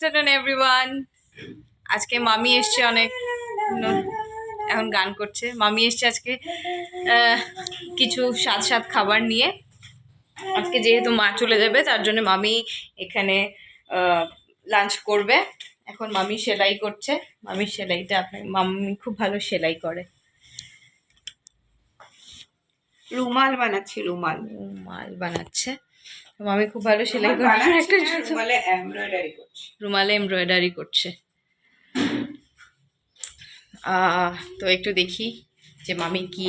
Afternoon everyone. আজকে মামি এসছে অনেক, এখন গান করছে। মামি এসছে আজকে কিছু স্বাদ স্বাদ খাবার নিয়ে। আজকে যেহেতু মা চলে যাবে তার জন্য মামি এখানে লাঞ্চ করবে। এখন মামি সেলাই করছে। মামির সেলাইটা মামি খুব ভালো সেলাই করে। রুমাল বানাচ্ছি, রুমাল বানাচ্ছে মামি, খুব ভালো সেলাই করে। রুমালে এমব্রয়ডারি করছে। তো একটু দেখি যে মামি কি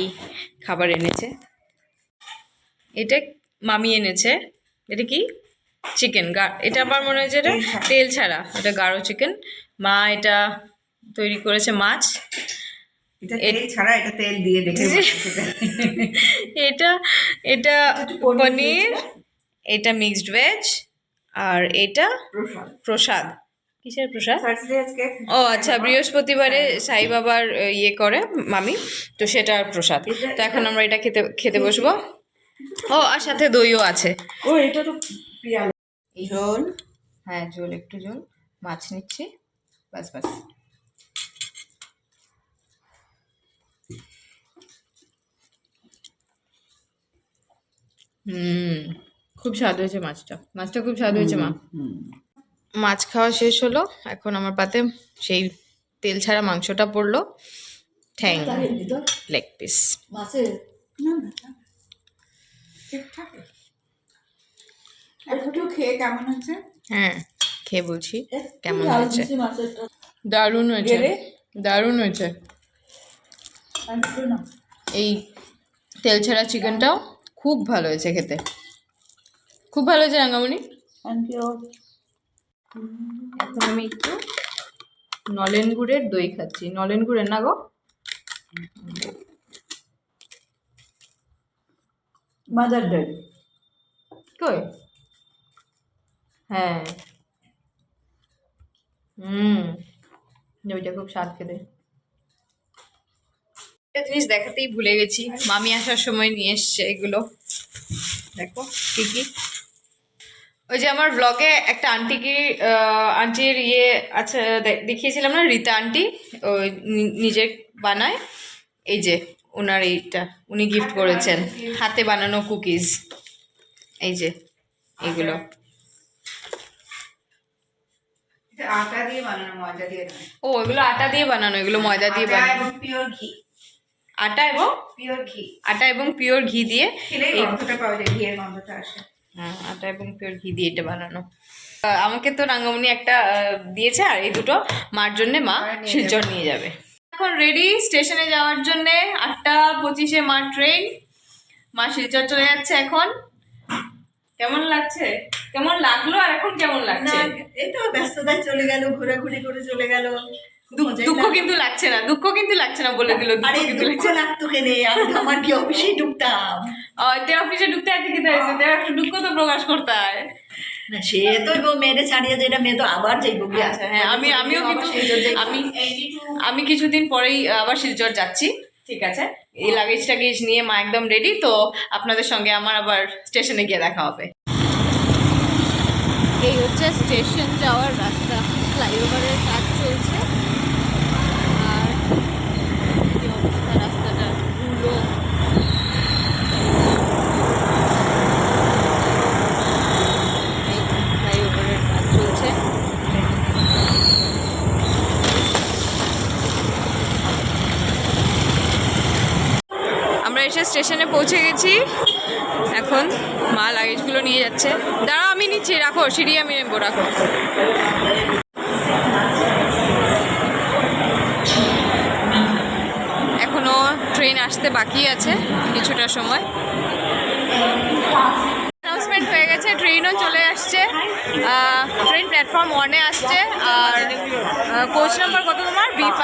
খাবার এনেছে। এটা মামি এনেছে, এটা কি চিকেন। এটা আমার মনে হয়েছে এটা তেল ছাড়া, এটা গাঢ় চিকেন। মা এটা তৈরি করেছে মাছ। এটা তেল ছাড়া, এটা তেল দিয়ে দেখে এটা এটা পনির, এটা মিক্সড ভেজ, আর এটা প্রসাদ। কিসের প্রসাদ? ও আচ্ছা, বৃহস্পতিবারে সাই বাবার ইয়ে করে মামি, তো সেটার প্রসাদ। তো এখন আমরা এটা খেতে বসবো। ও আর সাথে দইও আছে। ও এটা তো ঝোল। হ্যাঁ ঝোল, একটু ঝোল। মাছ নিচ্ছি, বাস বাস। খুব স্বাদ হয়েছে মাছটা খুব স্বাদ হয়েছে মা। মাছ খাওয়া শেষ হলো, এখন আমার পাতে সেই তেল ছাড়া মাংসটা পড়লো, ঠ্যাং, লেগ পিস। একটু খেয়ে কেমন হচ্ছে? হ্যাঁ খেয়ে বলছি কেমন হয়েছে। দারুণ হয়েছে, দারুণ হয়েছে। এই তেল ছাড়া চিকেনটাও খুব ভালো হয়েছে খেতে, খুব ভালো হয়েছে রাঙ্গামণি। এখন আমি একটু নলেন গুড়ের দই খাচ্ছি। নলেন গুড়ের না গো, মাদার দই। কই? হ্যাঁ, দইটা খুব স্বাদ খেতে। একটা জিনিস দেখাতেই ভুলে গেছি, মামি আসার সময় নিয়ে এসছে এগুলো। দেখো কি কি। ওই যে আমার ব্লগে একটা আন্টির ইয়ে আচ্ছা দেখিয়েছিলাম না, রীতা আন্টি, ওই নিজে বানায়। এই যে ওনার এইটা উনি গিফট করেছেন, হাতে বানানো কুকিজ। এই যে এগুলো আটা দিয়ে বানানো, ময়দা দিয়ে নয়। ও এগুলো আটা দিয়ে বানানো, এগুলো ময়দা দিয়ে বানানো। পিওর ঘি, আটা এবং পিওর ঘি দিয়ে এই গন্ধটা পাওয়া যায়, ঘিয়ের গন্ধটা আসে। হ্যাঁ, আটা এবং পিওর ঘি দিয়ে এটা বানানো। আমাকে তো রাঙ্গামণি একটা দিয়েছে, আর এই দুটো মার জন্যে মা শিলচর নিয়ে যাবে। এখন রেডি স্টেশনে যাওয়ার জন্যে। 8:25 মার ট্রেন। মা শিলচর চলে যাচ্ছে এখন। কেমন লাগছে? কেমন লাগলো আর এখন কেমন লাগছে? এই তো ব্যস্ততায় চলে গেল, ঘোরাঘুরি করে চলে গেল। দুঃখ কিন্তু লাগছে না বলে দিল। দুঃখ লাগতো কেনে, আমি আমার কি অফিসেই ঢুকতাম। অফিসে ঢুকতে আর কি হয়েছে, একটু দুঃখ তো প্রকাশ করতে হয় না। সে তো মেয়েরে ছাড়িয়ে যেটা মেয়ে তো আবার যাইব। আচ্ছা হ্যাঁ, আমিও কিন্তু আমি কিছুদিন পরেই আবার শিলচর যাচ্ছি। ঠিক আছে, এই লাগেজ টাগেজ নিয়ে মা একদম রেডি। তো আপনাদের সঙ্গে আমার আবার স্টেশনে গিয়ে দেখা হবে। এই হচ্ছে স্টেশন যাওয়ার রাস্তা, ফ্লাইওভারের কাজ চলছে। আর কি অবস্থা রাস্তাটা, ধুলো। এই ফ্লাইওভারের কাজ চলছে। আমরা এসে স্টেশনে পৌঁছে গেছি। এখন মা লাগেজগুলো নিয়ে যাচ্ছে। দাঁড়াও আমি নিচ্ছি, রাখো সিঁড়ি আমি নেবো, রাখো। এখনো ট্রেন আসতে বাকি আছে কিছুটা সময়। অ্যানাউন্সমেন্ট হয়ে গেছে, ট্রেনও চলে আসছে। ট্রেন প্ল্যাটফর্ম 1-এ আসছে। আর কোচ নাম্বার কত তোমার? B5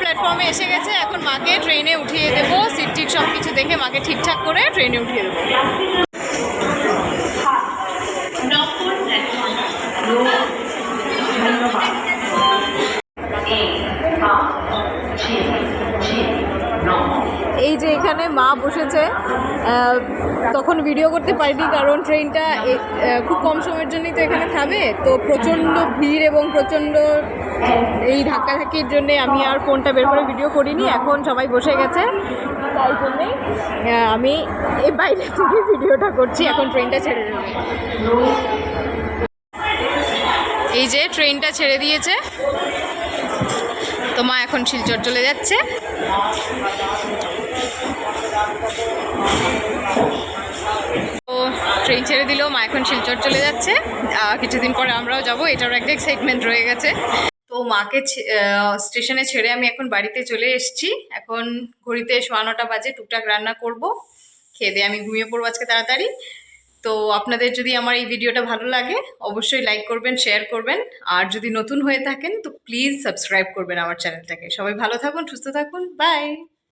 প্ল্যাটফর্মে এসে গেছে। এখন মাকে ট্রেনে উঠিয়ে দেবো, সিট টিট সব কিছু দেখে মাকে ঠিকঠাক করে ট্রেনে উঠিয়ে দেবো। এই যে এখানে ওখানে মা বসেছে, তখন ভিডিও করতে পারিনি কারণ ট্রেনটা খুব কম সময়ের জন্যই তো এখানে থামে, তো প্রচণ্ড ভিড় এবং প্রচণ্ড এই ধাক্কাধাক্কির জন্যে আমি আর ফোনটা বের করে ভিডিও করিনি। এখন সবাই বসে গেছে, তাই জন্যেই আমি এই বাইরে থেকে ভিডিওটা করছি। এখন ট্রেনটা ছেড়ে দেবে, এই যে ট্রেনটা ছেড়ে দিয়েছে, তো মা এখন শিলচর চলে যাচ্ছে। তো ট্রেন ছেড়ে দিল, মা এখন শিলচর চলে যাচ্ছে। কিছুদিন পরে আমরাও যাব, এটারও একটা এক্সাইটমেন্ট রয়ে গেছে। তো মাকে স্টেশনে ছেড়ে আমি এখন বাড়িতে চলে এসেছি। এখন ঘড়িতে 9:15 বাজে, টুকটাক রান্না করব, খেয়ে দিয়ে আমি ঘুমিয়ে পড়বো আজকে তাড়াতাড়ি। তো আপনাদের যদি আমার এই ভিডিওটা ভালো লাগে অবশ্যই লাইক করবেন, শেয়ার করবেন, আর যদি নতুন হয়ে থাকেন তো প্লিজ সাবস্ক্রাইব করবেন আমার চ্যানেলটাকে। সবাই ভালো থাকুন, সুস্থ থাকুন, বাই।